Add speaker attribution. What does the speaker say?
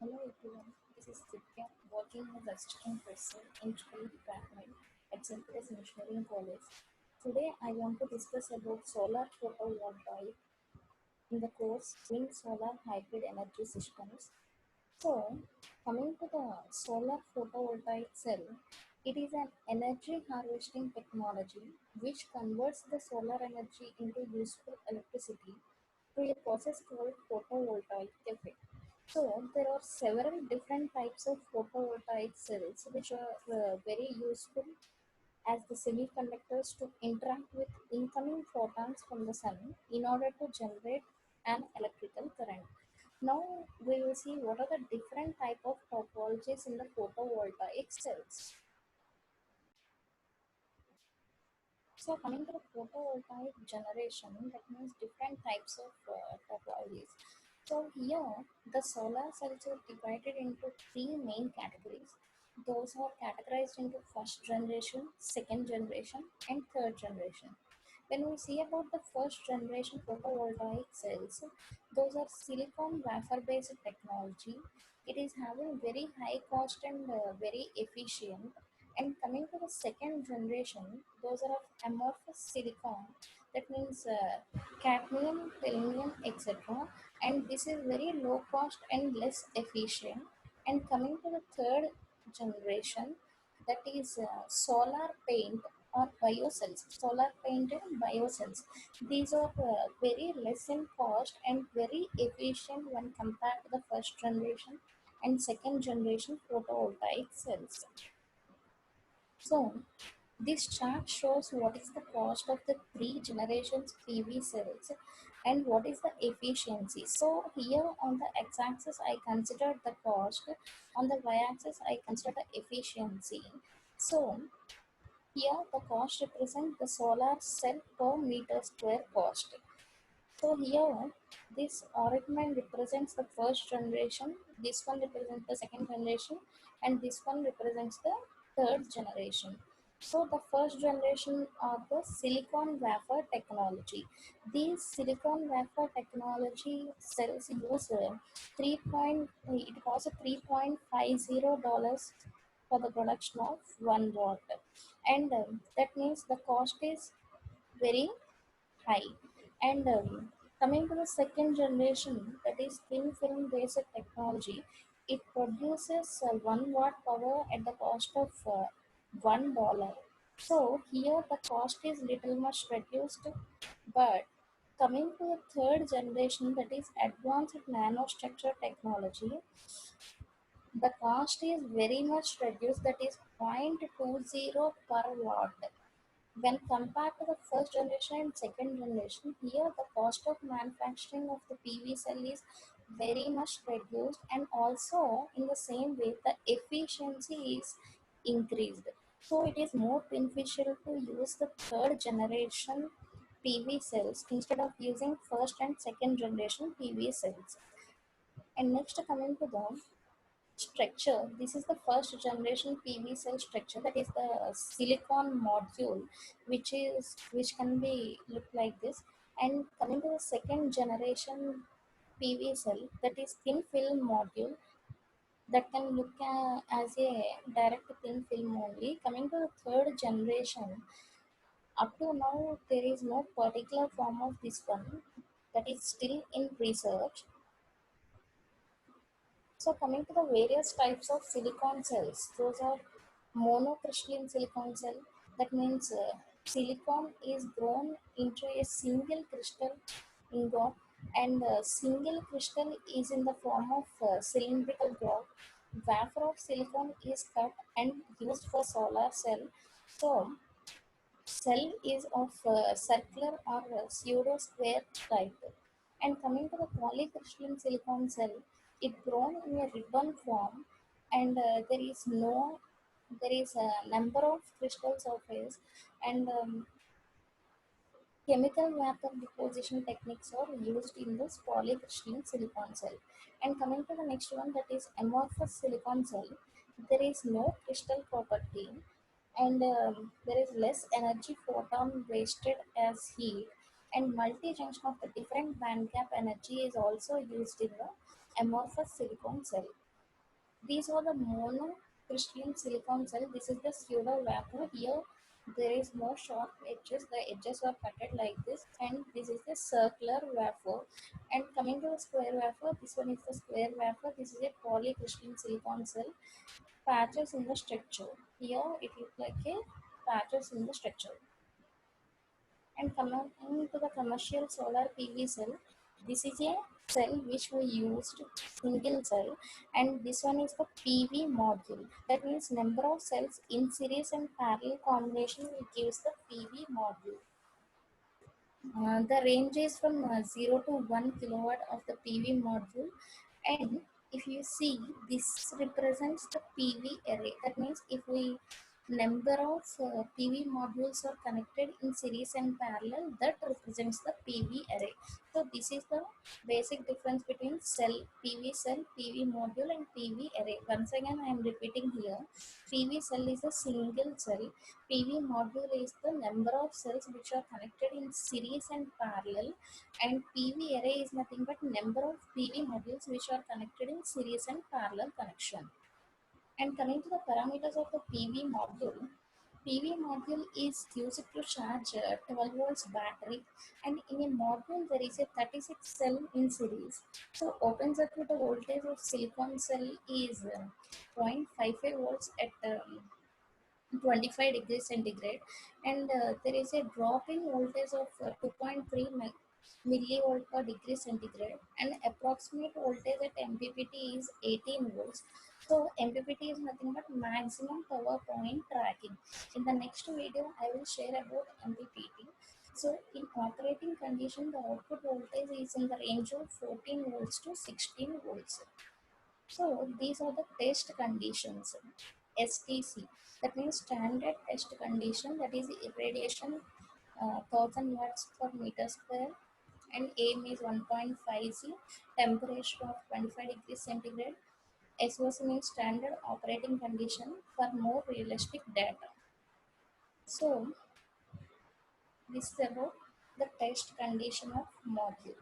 Speaker 1: Hello everyone, this is Divya working as assistant professor in Triple Department at St. Peter's Engineering College. Today I want to discuss about solar photovoltaic in the course Wind Solar Hybrid Energy Systems. So, coming to the solar photovoltaic cell, it is an energy harvesting technology which converts the solar energy into useful electricity through a process called photovoltaic effect. So, there are several different types of photovoltaic cells which are very useful as the semiconductors to interact with incoming photons from the sun in order to generate an electrical current. Now we will see what are the different type of topologies in the photovoltaic cells. So coming to the photovoltaic generation, that means different types of topologies. So here the solar cells are divided into three main categories. Those are categorized into first generation, second generation, and third generation. When we see about the first generation photovoltaic cells, those are silicon wafer based technology. It is having very high cost and very efficient. And coming to the second generation, those are of amorphous silicon. That means cadmium, tellurium, etc. And this is very low cost and less efficient. And coming to the third generation, that is solar paint or biocells, solar paint and biocells. These are very less in cost and very efficient when compared to the first generation and second generation photovoltaic cells. So this chart shows what is the cost of the three generations PV cells and what is the efficiency. So here on the x-axis I consider the cost, on the y-axis I consider the efficiency. So here the cost represents the solar cell per meter square cost. So here this argument represents the first generation, this one represents the second generation, and this one represents the third generation. So the first generation are the silicon wafer technology. These silicon wafer technology cells use it costs $3.50 for the production of 1 watt, and that means the cost is very high. And coming to the second generation, that is thin film based technology, it produces 1 watt power at the cost of $1. So here the cost is little much reduced, but coming to the third generation, that is advanced nanostructure technology, the cost is very much reduced, that is 0.20 per watt. When compared to the first generation and second generation, here the cost of manufacturing of the PV cell is very much reduced, and also in the same way the efficiency is increased. So it is more beneficial to use the third generation PV cells instead of using first and second generation PV cells. And next coming to the structure, this is the first generation PV cell structure, that is the silicon module, which can be look like this. And coming to the second generation PV cell, that is thin film module, that can look as a direct thin film only. Coming to the third generation, up to now there is no particular form of this one, that is still in research. So coming to the various types of silicon cells, those are monocrystalline silicon cell. That means silicon is grown into a single crystal ingot, and single crystal is in the form of cylindrical block. Wafer of silicon is cut and used for solar cell. So cell is of circular or pseudo square type. And coming to the polycrystalline silicon cell, it grown in a ribbon form, and there is a number of crystal surface, and chemical vapor deposition techniques are used in this polycrystalline silicon cell. And coming to the next one, that is amorphous silicon cell, there is no crystal property, and there is less energy photon wasted as heat, and multi-junction of the different band gap energy is also used in the amorphous silicon cell. These are the monocrystalline silicon cell. This is the pseudo vapor. Here there is no sharp edges. The edges are cutted like this, and this is the circular vapor. And coming to the square vapor, this one is the square vapor. This is a polycrystalline silicon cell. Patches in the structure. Here it looks like a patches in the structure. And coming to the commercial solar PV cell, this is a cell which we used single cell, and this one is the PV module. That means number of cells in series and parallel combination will gives the PV module. The range is from 0 to 1 kilowatt of the PV module, and if you see, this represents the PV array. That means if we number of PV modules are connected in series and parallel, that represents the PV array. So this is the basic difference between PV cell, PV module, and PV array. Once again, I am repeating here. PV cell is a single cell. PV module is the number of cells which are connected in series and parallel, and PV array is nothing but number of PV modules which are connected in series and parallel connection. And coming to the parameters of the PV module is used to charge 12 volts battery, and in a module there is a 36 cell in series. So open circuit voltage of silicon cell is 0.55 volts at 25 degrees centigrade, and there is a drop in voltage of 2.3 millivolt per degree centigrade, and approximate voltage at MPPT is 18 volts. So MPPT is nothing but maximum power point tracking. In the next video I will share about MPPT. So in operating condition, the output voltage is in the range of 14 volts to 16 volts. So these are the test conditions. STC, that means standard test condition, that is irradiation 1000 watts per meter square, and aim is 1.5 C, temperature of 25 degrees centigrade. SOC means standard operating condition for more realistic data. So this is about the test condition of module.